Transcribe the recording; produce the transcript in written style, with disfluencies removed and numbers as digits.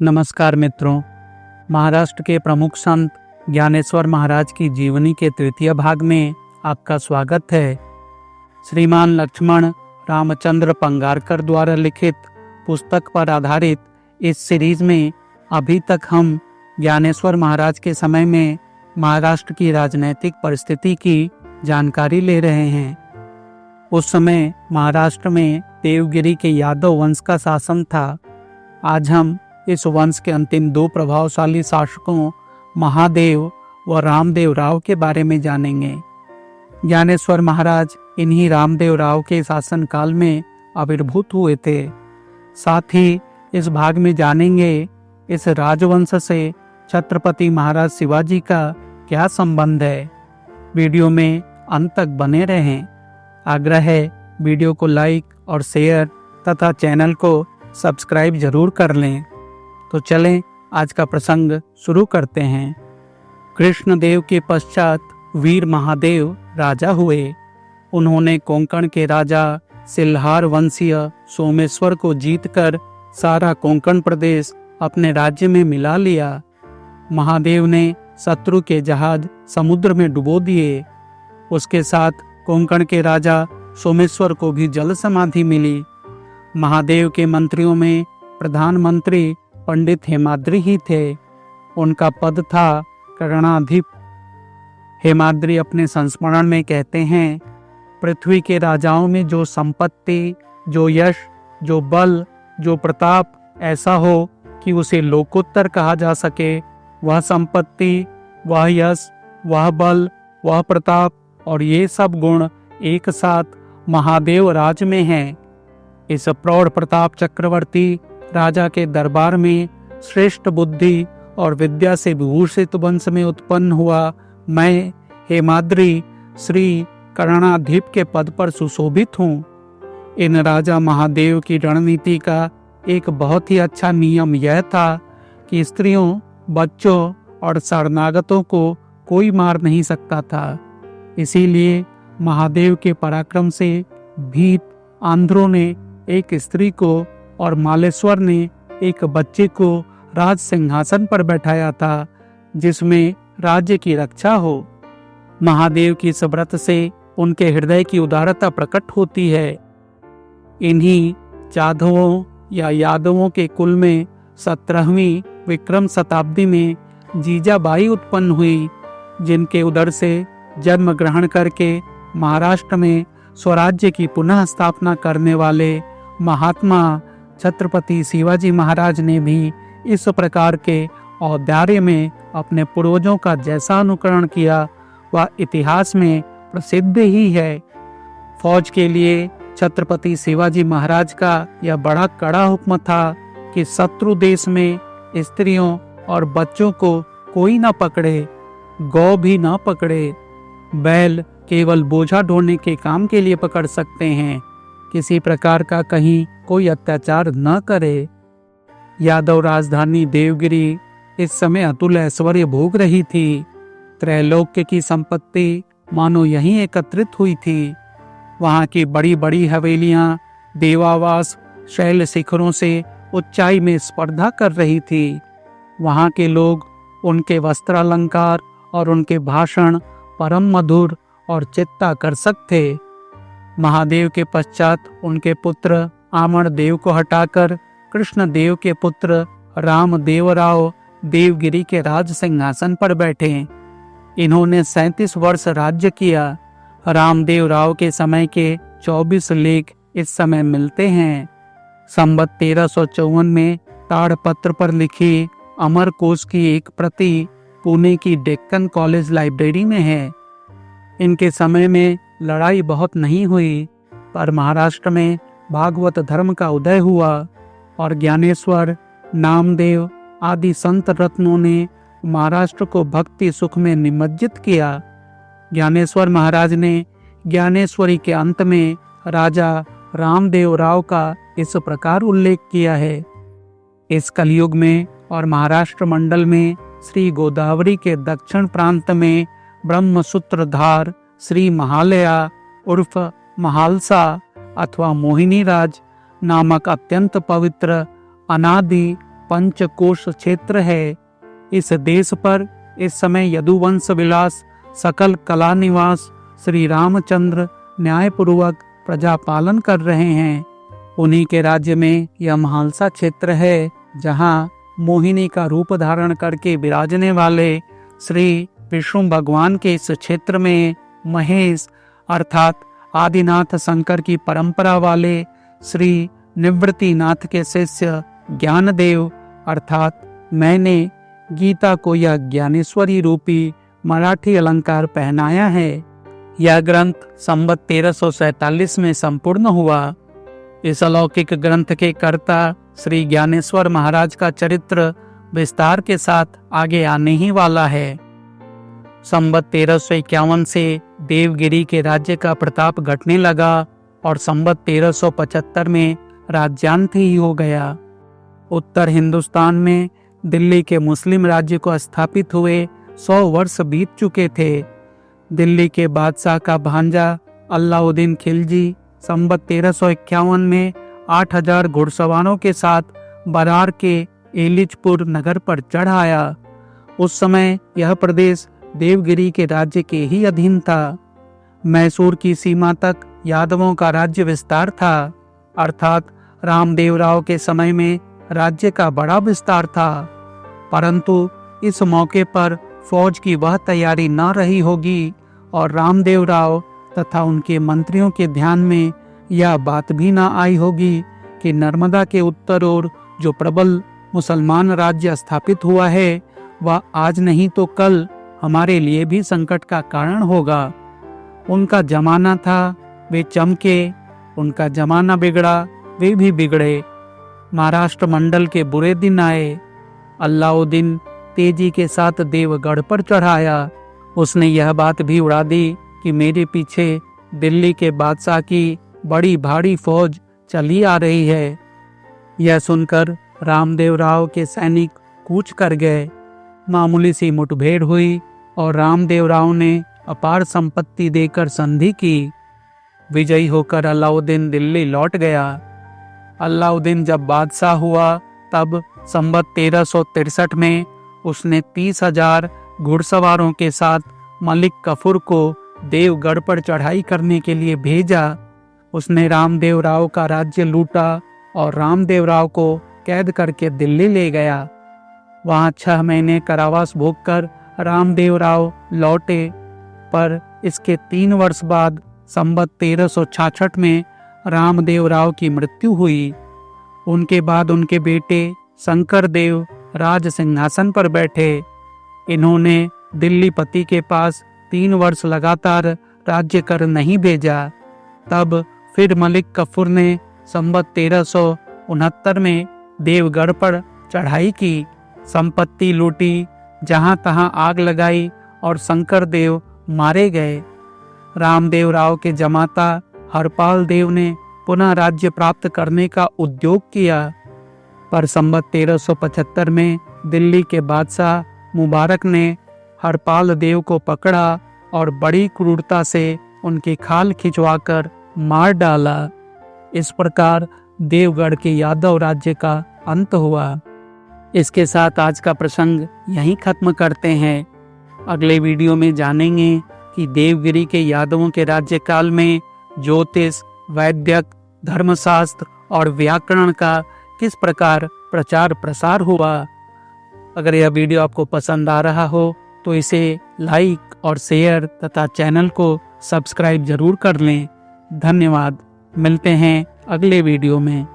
नमस्कार मित्रों, महाराष्ट्र के प्रमुख संत ज्ञानेश्वर महाराज की जीवनी के तृतीय भाग में आपका स्वागत है। श्रीमान लक्ष्मण रामचंद्र पंगारकर द्वारा लिखित पुस्तक पर आधारित इस सीरीज में अभी तक हम ज्ञानेश्वर महाराज के समय में महाराष्ट्र की राजनैतिक परिस्थिति की जानकारी ले रहे हैं। उस समय महाराष्ट्र में देवगिरी के यादव वंश का शासन था। आज हम इस वंश के अंतिम दो प्रभावशाली शासकों महादेव व रामदेव राव के बारे में जानेंगे। ज्ञानेश्वर महाराज इन्हीं रामदेव राव के शासनकाल में आविर्भूत हुए थे। साथ ही इस भाग में जानेंगे इस राजवंश से छत्रपति महाराज शिवाजी का क्या संबंध है। वीडियो में अंत तक बने रहें। आग्रह है वीडियो को लाइक और शेयर तथा चैनल को सब्सक्राइब जरूर कर लें। तो चलें आज का प्रसंग शुरू करते हैं। कृष्णदेव के पश्चात वीर महादेव राजा हुए। उन्होंने कोंकण के राजा सिल्हार वंशीय सोमेश्वर को जीतकर सारा कोंकण प्रदेश अपने राज्य में मिला लिया। महादेव ने शत्रु के जहाज समुद्र में डुबो दिए। उसके साथ कोंकण के राजा सोमेश्वर को भी जल समाधि मिली। महादेव के मंत्रियों में प्रधानमंत्री पंडित हेमाद्रि ही थे। उनका पद था करणाधिप। हेमाद्रि अपने संस्मरण में कहते हैं, पृथ्वी के राजाओं में जो संपत्ति, जो यश, जो बल, जो प्रताप ऐसा हो कि उसे लोकोत्तर कहा जा सके, वह संपत्ति, वह यश, वह बल, वह प्रताप और ये सब गुण एक साथ महादेव राज में हैं। इस प्रौढ़ प्रताप चक्रवर्ती राजा के दरबार में श्रेष्ठ बुद्धि और विद्या से विभूषित वंश में उत्पन्न हुआ मैं हेमाद्रि श्री करणाधिप के पद पर सुशोभित हूँ। इन राजा महादेव की रणनीति का एक बहुत ही अच्छा नियम यह था कि स्त्रियों, बच्चों और शरणागतों को कोई मार नहीं सकता था। इसीलिए महादेव के पराक्रम से भीत आंध्रों ने एक स्त्री को और मालेश्वर ने एक बच्चे को राज सिंहासन पर बैठाया था, जिसमें राज्य की रक्षा हो। महादेव की इस व्रत से उनके हृदय की उदारता प्रकट होती है। इन्हीं जाधवों या यादवों के कुल में 17वीं विक्रम शताब्दी में जीजाबाई उत्पन्न हुई, जिनके उदर से जन्म ग्रहण करके महाराष्ट्र में स्वराज्य की पुनः स्थापना करने वाले महात्मा छत्रपति शिवाजी महाराज ने भी इस प्रकार के औदार्य में अपने पूर्वजों का जैसा अनुकरण किया वह इतिहास में प्रसिद्ध ही है। फौज के लिए छत्रपति शिवाजी महाराज का यह बड़ा कड़ा हुक्म था कि शत्रु देश में स्त्रियों और बच्चों को कोई न पकड़े, गौ भी न पकड़े। बैल केवल बोझा ढोने के काम के लिए पकड़ सकते हैं। किसी प्रकार का कहीं कोई अत्याचार न करे। यादव राजधानी देवगिरी इस समय अतुल ऐश्वर्य भोग रही थी। त्रैलोक्य की संपत्ति मानो यहीं एकत्रित हुई थी। वहां की बड़ी बड़ी हवेलियां देवावास शैल शिखरों से ऊंचाई में स्पर्धा कर रही थी। वहां के लोग उनके वस्त्रालंकार और उनके भाषण परम मधुर और चित्ताकर्षक थे। महादेव के पश्चात उनके पुत्र आमरदेव को हटाकर कृष्णदेव के पुत्र रामदेव राव देवगिरी के राज सिंहासन पर बैठे। इन्होंने 37 वर्ष राज्य किया। रामदेव राव के समय के 24 लेख इस समय मिलते हैं। संवत 1354 में ताड़पत्र पर लिखी अमर कोश की एक प्रति पुणे की डेक्कन कॉलेज लाइब्रेरी में है। इनके समय में लड़ाई बहुत नहीं हुई, पर महाराष्ट्र में भागवत धर्म का उदय हुआ और ज्ञानेश्वर, नामदेव आदि संत रत्नों ने महाराष्ट्र को भक्ति सुख में निमज्जित किया। ज्ञानेश्वर महाराज ने ज्ञानेश्वरी के अंत में राजा रामदेव राव का इस प्रकार उल्लेख किया है। इस कलयुग में और महाराष्ट्र मंडल में श्री गोदावरी के दक्षिण प्रांत में ब्रह्मसूत्रधार श्री महालया उर्फ महालसा अथवा मोहिनी राज नामक अत्यंत पवित्र अनादि पंचकोश क्षेत्र है। इस देश पर इस समय यदुवंश विलास सकल कला निवास श्री रामचंद्र न्यायपूर्वक प्रजा पालन कर रहे हैं। उन्हीं के राज्य में यह महालसा क्षेत्र है, जहाँ मोहिनी का रूप धारण करके विराजने वाले श्री विष्णु भगवान के इस क्षेत्र में महेश अर्थात आदिनाथ शंकर की परंपरा वाले श्री निवृत्तिनाथ के शिष्य ज्ञानदेव अर्थात मैंने गीता को यह ज्ञानेश्वरी रूपी मराठी अलंकार पहनाया है। यह ग्रंथ संवत 1347 में संपूर्ण हुआ। इस अलौकिक ग्रंथ के कर्ता श्री ज्ञानेश्वर महाराज का चरित्र विस्तार के साथ आगे आने ही वाला है। संवत 1351 से देवगिरी के राज्य का प्रताप घटने लगा और संवत 1375 में राज्यांत ही हो गया। उत्तर हिंदुस्तान में दिल्ली के मुस्लिम राज्य को स्थापित हुए 100 वर्ष बीत चुके थे। दिल्ली के बादशाह का भांजा अलाउद्दीन खिलजी संवत 1351 में 8000 घुड़सवारों के साथ बरार के एलिचपुर नगर पर चढ़ आया। उस समय यह प्रदेश देवगिरी के राज्य के ही अधीन था। मैसूर की सीमा तक यादवों का राज्य विस्तार था, अर्थात रामदेव राव के समय में राज्य का बड़ा विस्तार था। परंतु इस मौके पर फौज की वह तैयारी न रही होगी और रामदेव राव तथा उनके मंत्रियों के ध्यान में यह बात भी न आई होगी कि नर्मदा के उत्तर ओर जो प्रबल मुसलमान राज्य स्थापित हुआ है वह आज नहीं तो कल हमारे लिए भी संकट का कारण होगा। उनका जमाना था, वे चमके, उनका जमाना बिगड़ा, वे भी बिगड़े। महाराष्ट्र मंडल के बुरे दिन आए। अलाउद्दीन तेजी के साथ देवगढ़ पर चढ़ाया। उसने यह बात भी उड़ा दी कि मेरे पीछे दिल्ली के बादशाह की बड़ी भारी फौज चली आ रही है। यह सुनकर रामदेव राव के सैनिक कूच कर गए। मामूली सी मुठभेड़ हुई और रामदेव राव ने अपार संपत्ति देकर संधि की। विजयी होकर अलाउद्दीन दिल्ली लौट गया। अलाउद्दीन जब बादशाह हुआ तब संवत 1363 में उसने 30,000 घुड़सवारों के साथ मलिक कफूर को देवगढ़ पर चढ़ाई करने के लिए भेजा। उसने रामदेव राव का राज्य लूटा और रामदेव राव को कैद करके दिल्ली ले गया। वहां 6 महीने कारावास भोगकर रामदेव राव लौटे, पर इसके 3 वर्ष बाद संवत 1366 में रामदेव राव की मृत्यु हुई। उनके बाद उनके बेटे शंकर देव राज सिंहासन पर बैठे। इन्होंने दिल्ली पति के पास 3 वर्ष लगातार राज्य कर नहीं भेजा। तब फिर मलिक कफूर ने संवत 1369 में देवगढ़ पर चढ़ाई की, संपत्ति लूटी, जहां तहां आग लगाई और शंकर देव मारे गए। रामदेव राव के जमाता हरपाल देव ने पुनः राज्य प्राप्त करने का उद्योग किया, पर संवत 1375 में दिल्ली के बादशाह मुबारक ने हरपाल देव को पकड़ा और बड़ी क्रूरता से उनकी खाल खिंचवाकर मार डाला। इस प्रकार देवगढ़ के यादव राज्य का अंत हुआ। इसके साथ आज का प्रसंग यहीं खत्म करते हैं। अगले वीडियो में जानेंगे कि देवगिरी के यादवों के राज्यकाल में ज्योतिष, वैद्यक, धर्मशास्त्र और व्याकरण का किस प्रकार प्रचार प्रसार हुआ। अगर यह वीडियो आपको पसंद आ रहा हो तो इसे लाइक और शेयर तथा चैनल को सब्सक्राइब जरूर कर लें। धन्यवाद। मिलते हैं अगले वीडियो में।